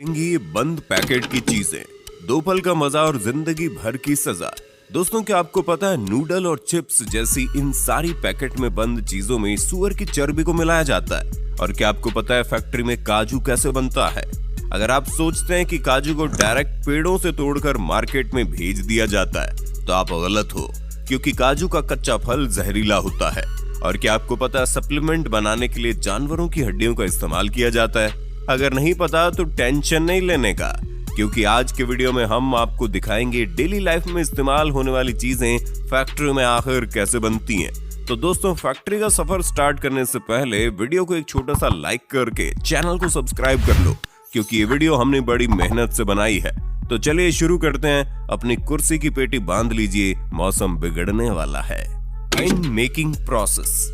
ये बंद पैकेट की चीजें, दो पल का मजा और जिंदगी भर की सजा। दोस्तों, क्या आपको पता है नूडल और चिप्स जैसी इन सारी पैकेट में बंद चीजों में सुअर की चर्बी को मिलाया जाता है? और क्या आपको पता है फैक्ट्री में काजू कैसे बनता है? अगर आप सोचते हैं कि काजू को डायरेक्ट पेड़ों से तोड़कर मार्केट में भेज दिया जाता है तो आप गलत हो, क्योंकि काजू का कच्चा फल जहरीला होता है। और क्या आपको पता है सप्लीमेंट बनाने के लिए जानवरों की हड्डियों का इस्तेमाल किया जाता है? अगर नहीं पता तो टेंशन नहीं लेने का, क्योंकि आज के वीडियो में हम आपको दिखाएंगे डेली लाइफ में इस्तेमाल होने वाली चीजें फैक्ट्री में आखिर कैसे बनती हैं। तो दोस्तों, फैक्ट्री का सफर स्टार्ट करने से पहले वीडियो को एक छोटा सा लाइक करके चैनल को सब्सक्राइब कर लो, क्योंकि ये वीडियो हमने बड़ी मेहनत से बनाई है। तो चलिए शुरू करते हैं। अपनी कुर्सी की पेटी बांध लीजिए, मौसम बिगड़ने वाला है। Wine making process.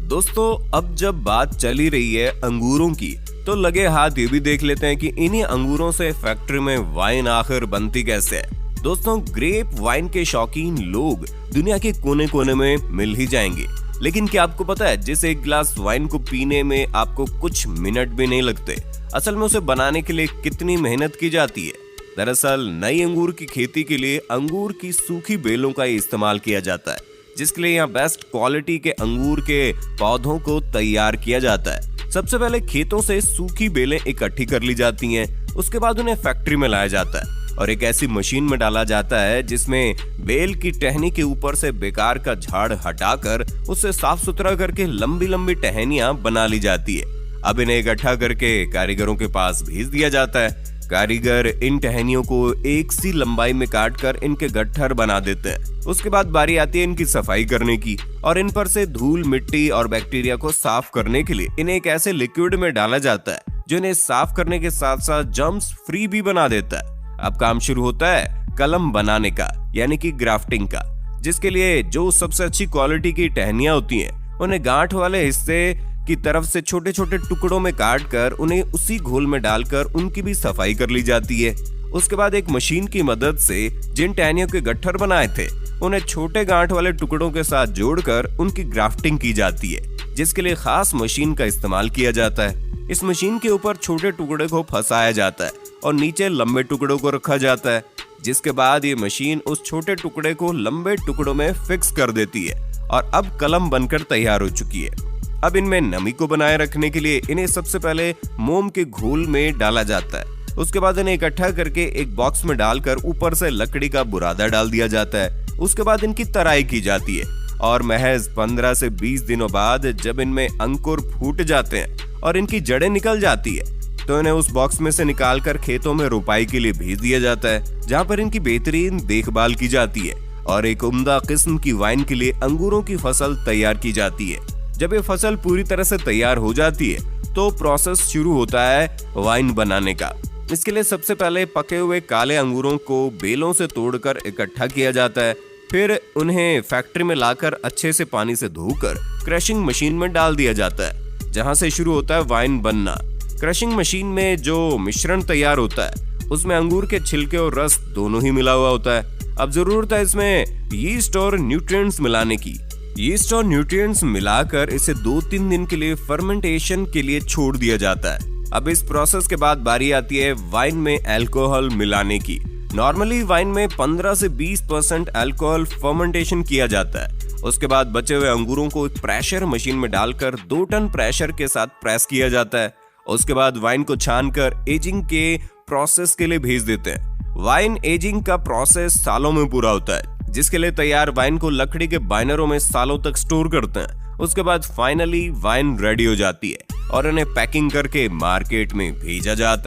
दोस्तों, अब जब बात चली रही है अंगूरों की, तो लगे हाथ ये भी देख लेते हैं कि इन्हीं अंगूरों से फैक्ट्री में वाइन आखिर बनती कैसे है। दोस्तों, ग्रेप वाइन के शौकीन लोग दुनिया के कोने कोने में मिल ही जाएंगे, लेकिन क्या आपको पता है जिस एक गिलास वाइन को पीने में आपको कुछ मिनट भी नहीं लगते, असल में उसे बनाने के लिए कितनी मेहनत की जाती है? दरअसल नई अंगूर की खेती के लिए अंगूर की सूखी बेलों का इस्तेमाल किया जाता है, जिसके लिए यहाँ बेस्ट क्वालिटी के अंगूर के पौधों को तैयार किया जाता है। सबसे पहले खेतों से सूखी बेलें इकट्ठी कर ली जाती हैं, उसके बाद उन्हें फैक्ट्री में लाया जाता है और एक ऐसी मशीन में डाला जाता है जिसमें बेल की टहनी के ऊपर से बेकार का झाड़ हटाकर उसे साफ सुथरा करके लंबी लंबी टहनियां बना ली जाती है। अब इन्हें इकट्ठा करके कारीगरों के पास भेज दिया जाता है। कारीगर इन टहनियों को एक सी लंबाई में काटकर इनके गट्ठर बना देते हैं। उसके बाद बारी आती है इनकी सफाई करने की, और इन पर से धूल, मिट्टी और बैक्टीरिया को साफ करने के लिए इन्हें एक ऐसे लिक्विड में डाला जाता है जो इन्हें साफ करने के साथ साथ जर्म्स फ्री भी बना देता है। अब काम शुरू होता है कलम बनाने का, यानी कि ग्राफ्टिंग का, जिसके लिए जो सबसे अच्छी क्वालिटी की टहनियां होती हैं उन्हें गांठ वाले हिस्से की तरफ से छोटे छोटे टुकड़ों में काटकर उन्हें उसी घोल में डालकर उनकी भी सफाई कर ली जाती है। उसके बाद एक मशीन की मदद से जिन टहनियों के गट्ठर बनाए थे उन्हें छोटे गांठ वाले टुकड़ों के साथ जोड़कर उनकी ग्राफ्टिंग की जाती है, जिसके लिए खास मशीन का इस्तेमाल किया जाता है। इस मशीन के ऊपर छोटे टुकड़े को फंसाया जाता है और नीचे लंबे टुकड़ों को रखा जाता है, जिसके बाद ये मशीन उस छोटे टुकड़े को लंबे टुकड़ों में फिक्स कर देती है और अब कलम बनकर तैयार हो चुकी है। अब इनमें नमी को बनाए रखने के लिए इन्हें सबसे पहले मोम के घोल में डाला जाता है। उसके बाद इन्हें इकट्ठा करके एक बॉक्स में डालकर ऊपर से लकड़ी का बुरादा डाल दिया जाता है। उसके बाद इनकी तराई की जाती है और महज 15 से 20 दिनों बाद जब इनमें अंकुर फूट जाते हैं और इनकी जड़ें निकल जाती है तो इन्हें उस बॉक्स में से निकालकर खेतों में रोपाई के लिए भेज दिया जाता है, जहाँ पर इनकी बेहतरीन देखभाल की जाती है और एक उम्दा किस्म की वाइन के लिए अंगूरों की फसल तैयार की जाती है। जब ये फसल पूरी तरह से तैयार हो जाती है तो प्रोसेस शुरू होता है वाइन बनाने का। इसके लिए सबसे पहले पके हुए काले अंगूरों को बेलों से तोड़कर इकट्ठा किया जाता है, फिर उन्हें फैक्ट्री में लाकर अच्छे से पानी से धोकर क्रशिंग मशीन में डाल दिया जाता है, जहां से शुरू होता है वाइन बनना। क्रशिंग मशीन में जो मिश्रण तैयार होता है उसमें अंगूर के छिलके और रस दोनों ही मिला हुआ होता है। अब जरूरत है इसमें यीस्ट और न्यूट्रिएंट्स मिलाने की। यीस्ट और न्यूट्रिएंट्स मिलाकर इसे 2-3 दिन के लिए फर्मेंटेशन के लिए छोड़ दिया जाता है। अब इस प्रोसेस के बाद बारी आती है वाइन में अल्कोहल मिलाने की। नॉर्मली वाइन में 15 से 20% अल्कोहल फर्मेंटेशन किया जाता है। उसके बाद बचे हुए अंगूरों को एक प्रेशर मशीन में डालकर 2 टन प्रेशर के साथ प्रेस किया जाता है। उसके बाद वाइन को छानकर एजिंग के प्रोसेस के लिए भेज देते हैं। वाइन एजिंग का प्रोसेस सालों में पूरा होता है, जिसके लिए तैयार वाइन को लकड़ी के बाइनरों में सालों तक स्टोर करते हैं। उसके बाद फाइनली वाइन रेडी हो जाती है और इन्हें पैकिंग करके मार्केट में भेजा जाता है।